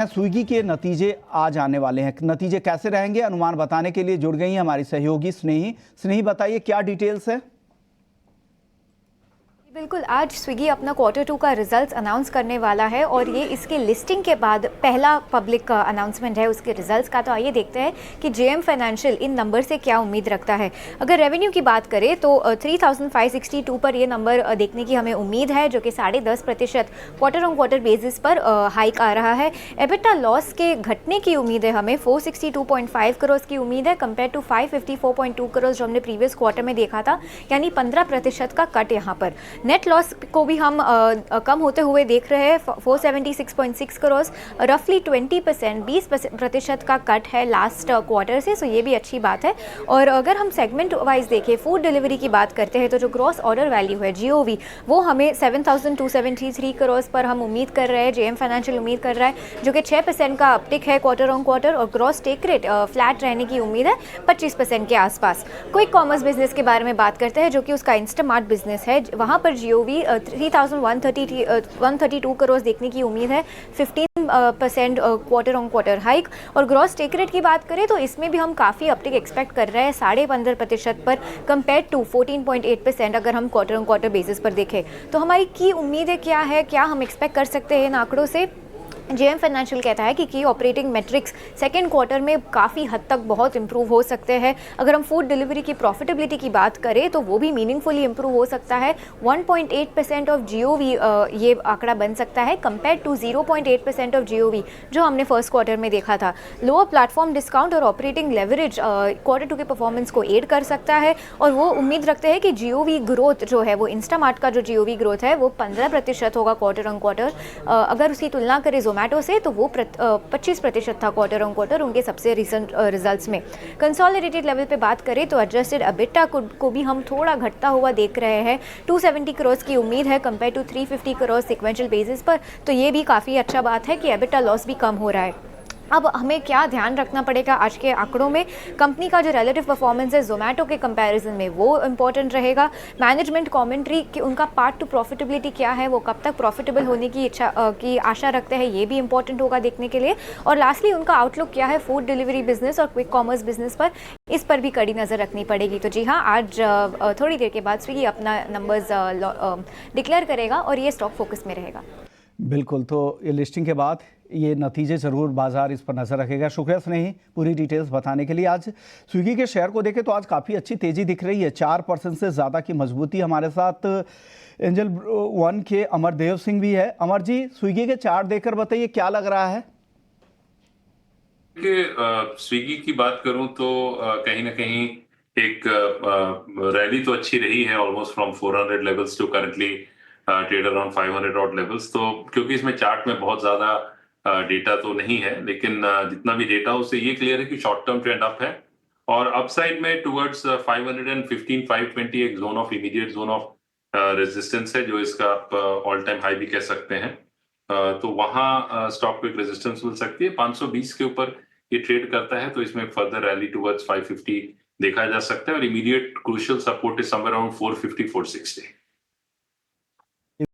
Swiggy के नतीजे आज आने वाले हैं। नतीजे कैसे रहेंगे, अनुमान बताने के लिए जुड़ गई हैं हमारी सहयोगी स्नेही। बताइए क्या डिटेल्स है। बिल्कुल, आज स्विगी अपना Q2 का रिजल्ट्स अनाउंस करने वाला है और ये इसके लिस्टिंग के बाद पहला पब्लिक अनाउंसमेंट है उसके रिजल्ट्स का। तो आइए देखते हैं कि JM फाइनेंशियल इन नंबर से क्या उम्मीद रखता है। अगर रेवेन्यू की बात करें तो 3562 पर ये नंबर देखने की हमें उम्मीद है, जो कि 10.5% क्वार्टर ऑन क्वार्टर बेसिस पर हाइक आ रहा है। एबिटा लॉस के घटने की उम्मीद है हमें, 462.5 करोड़ की उम्मीद है कंपेयर टू 554.2 करोड़ जो हमने प्रीवियस क्वार्टर में देखा था, यानी 15% का कट यहाँ पर। नेट लॉस को भी हम कम होते हुए देख रहे हैं, 476.6 करोड़, रफली 20% 20% का कट है लास्ट क्वार्टर से। सो ये भी अच्छी बात है। और अगर हम सेगमेंट वाइज देखें, फूड डिलीवरी की बात करते हैं तो जो ग्रॉस ऑर्डर वैल्यू है GOV वो हमें 7,273 करोड़ पर हम उम्मीद कर रहे हैं। JM फाइनेंशियल उम्मीद कर रहा है जो कि 6% का अपटिक है क्वार्टर ऑन क्वार्टर, और ग्रॉस टेक रेट फ्लैट रहने की उम्मीद है 25% के आसपास। क्विक कॉमर्स बिजनेस के बारे में बात करते हैं जो कि उसका इंस्टामार्ट बिजनेस है, वहाँ पर GOV 3,132 करोड़ देखने की उम्मीद है, 15% क्वार्टर ऑन क्वार्टर हाइक। और ग्रॉस टेक रेट की बात करें तो इसमें भी हम काफ़ी अपटिक एक्सपेक्ट कर रहे हैं 15.5% पर कंपेयर टू 14.8% अगर हम क्वार्टर ऑन क्वार्टर बेसिस पर देखें। तो हमारी की उम्मीदें क्या है, क्या हम एक्सपेक्ट कर सकते हैं इन आंकड़ों से। JM फाइनेंशियल कहता है कि की ऑपरेटिंग मेट्रिक्स सेकेंड क्वार्टर में काफ़ी हद तक बहुत इंप्रूव हो सकते हैं। अगर हम फूड डिलीवरी की प्रॉफिटेबिलिटी की बात करें तो वो भी मीनिंगफुली इंप्रूव हो सकता है। 1.8% ऑफ GOV ये आंकड़ा बन सकता है कंपेयर टू 0.8% ऑफ GOV जो हमने फर्स्ट क्वार्टर में देखा था। लोअर प्लेटफॉर्म डिस्काउंट और ऑपरेटिंग लेवरेज Q2 के परफॉर्मेंस को एड कर सकता है, और वो उम्मीद रखते हैं कि GOV ग्रोथ जो है वो इंस्टामार्ट का जो GOV ग्रोथ है वो 15% होगा क्वार्टर ऑन क्वार्टर। अगर उसकी तुलना करें जोमैटो से तो वो 25% था क्वार्टर ऑन क्वार्टर उनके सबसे रिसेंट रिजल्ट्स में। कंसोलिडेटेड लेवल पे बात करें तो एडजस्टेड एबिटा को भी हम थोड़ा घटता हुआ देख रहे हैं, 270 करोड़ की उम्मीद है compare to 350 crore sequential basis पर। तो ये भी काफ़ी अच्छा बात है कि एबिटा लॉस भी कम हो रहा है। अब हमें क्या ध्यान रखना पड़ेगा आज के आंकड़ों में, कंपनी का जो रिलेटिव परफॉर्मेंस है जोमैटो के कंपैरिजन में वो इंपॉर्टेंट रहेगा। मैनेजमेंट कमेंट्री कि उनका पार्ट टू प्रॉफिटेबिलिटी क्या है, वो कब तक प्रॉफिटेबल होने की की आशा रखते हैं, ये भी इंपॉर्टेंट होगा देखने के लिए। और लास्टली उनका आउटलुक क्या है फूड डिलीवरी बिजनेस और क्विक कॉमर्स बिजनेस पर, इस पर भी कड़ी नज़र रखनी पड़ेगी। तो जी हाँ, आज थोड़ी देर के बाद स्विगी अपना नंबर्स डिक्लेयर करेगा और ये स्टॉक फोकस में रहेगा। बिल्कुल, तो ये लिस्टिंग के बाद ये नतीजे ज़रूर बाजार इस पर नज़र रखेगा। शुक्रिया स्नेही पूरी डिटेल्स बताने के लिए। आज स्विगी के शेयर को देखें तो आज काफ़ी अच्छी तेज़ी दिख रही है, 4% से ज़्यादा की मजबूती। हमारे साथ एंजल वन के अमरदेव सिंह भी है। अमर जी, स्विगी के चार्ट देखकर बताइए क्या लग रहा है। स्विगी की बात करूं तो कहीं ना कहीं एक रैली तो अच्छी रही है, almost from 400 levels to currently trade around 500 odd levels. तो क्योंकि इसमें चार्ट में बहुत ज्यादा डेटा तो नहीं है, लेकिन जितना भी डेटा उससे ये क्लियर है कि शॉर्ट टर्म ट्रेंड अप है, और अपसाइड में टुवर्ड्स 515 520 एक zone of immediate zone of resistance है, जो इसका आप ऑल टाइम हाई भी कह सकते हैं। तो वहां स्टॉक को एक रेजिस्टेंस मिल सकती है। 520 के ऊपर ये ट्रेड करता है तो इसमें फर्दर रैली टुवर्ड्स 550 देखा जा सकता है, और immediate crucial support is somewhere around 450 460।